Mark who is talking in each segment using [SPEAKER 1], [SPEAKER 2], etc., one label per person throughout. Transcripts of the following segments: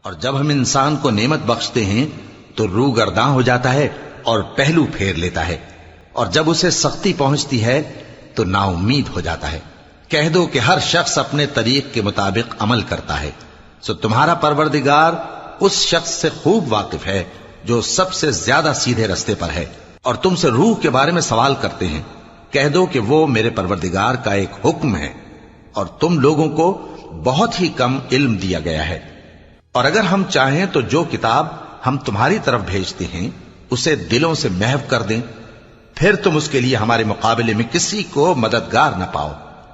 [SPEAKER 1] اور جب ہم انسان کو نعمت بخشتے ہیں تو روح گرداں ہو جاتا ہے اور پہلو پھیر لیتا ہے، اور جب اسے سختی پہنچتی ہے تو نا امید ہو جاتا ہے۔ کہہ دو کہ ہر شخص اپنے طریق کے مطابق عمل کرتا ہے، سو تمہارا پروردگار اس شخص سے خوب واقف ہے جو سب سے زیادہ سیدھے رستے پر ہے۔ اور تم سے روح کے بارے میں سوال کرتے ہیں، کہہ دو کہ وہ میرے پروردگار کا ایک حکم ہے، اور تم لوگوں کو بہت ہی کم علم دیا گیا ہے۔ اور اگر ہم چاہیں تو جو کتاب ہم تمہاری طرف بھیجتے ہیں اسے دلوں سے محو کر دیں، پھر تم اس کے لیے ہمارے مقابلے میں کسی کو مددگار نہ پاؤ،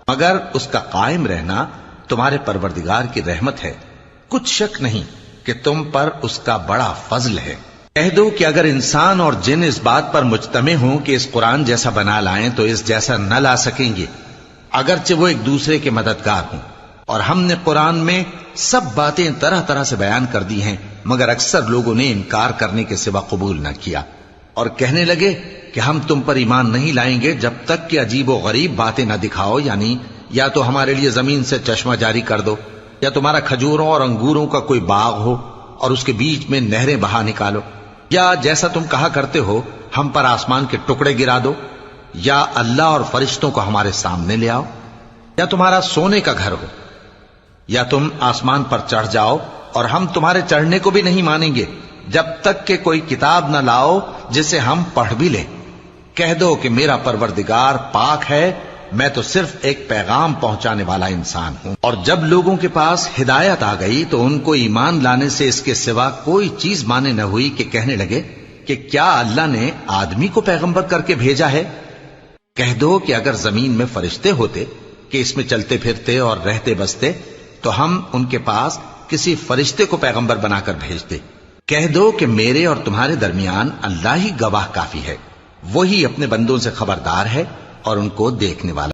[SPEAKER 1] مگر اس کا قائم رہنا تمہارے پروردگار کی رحمت ہے، کچھ شک نہیں کہ تم پر اس کا بڑا فضل ہے۔ کہہ دو کہ اگر انسان اور جن اس بات پر مجتمع ہوں کہ اس قرآن جیسا بنا لائیں تو اس جیسا نہ لا سکیں گے، اگرچہ وہ ایک دوسرے کے مددگار ہوں۔ اور ہم نے قرآن میں سب باتیں طرح طرح سے بیان کر دی ہیں، مگر اکثر لوگوں نے انکار کرنے کے سوا قبول نہ کیا، اور کہنے لگے کہ ہم تم پر ایمان نہیں لائیں گے جب تک کہ عجیب و غریب باتیں نہ دکھاؤ، یعنی یا تو ہمارے لیے زمین سے چشمہ جاری کر دو، یا تمہارا کھجوروں اور انگوروں کا کوئی باغ ہو اور اس کے بیچ میں نہریں بہا نکالو، یا جیسا تم کہا کرتے ہو ہم پر آسمان کے ٹکڑے گرا دو، یا اللہ اور فرشتوں کو ہمارے سامنے لے آؤ، یا تمہارا سونے کا گھر ہو، یا تم آسمان پر چڑھ جاؤ اور ہم تمہارے چڑھنے کو بھی نہیں مانیں گے جب تک کہ کوئی کتاب نہ لاؤ جسے ہم پڑھ بھی لیں۔ کہہ دو کہ میرا پروردگار پاک ہے، میں تو صرف ایک پیغام پہنچانے والا انسان ہوں۔ اور جب لوگوں کے پاس ہدایت آ گئی تو ان کو ایمان لانے سے اس کے سوا کوئی چیز مانے نہ ہوئی کہ کہنے لگے کہ کیا اللہ نے آدمی کو پیغمبر کر کے بھیجا ہے؟ کہہ دو کہ اگر زمین میں فرشتے ہوتے کہ اس میں چلتے پھرتے اور رہتے بستے تو ہم ان کے پاس کسی فرشتے کو پیغمبر بنا کر بھیجتے۔ کہہ دو کہ میرے اور تمہارے درمیان اللہ ہی گواہ کافی ہے، وہی اپنے بندوں سے خبردار ہے اور ان کو دیکھنے والا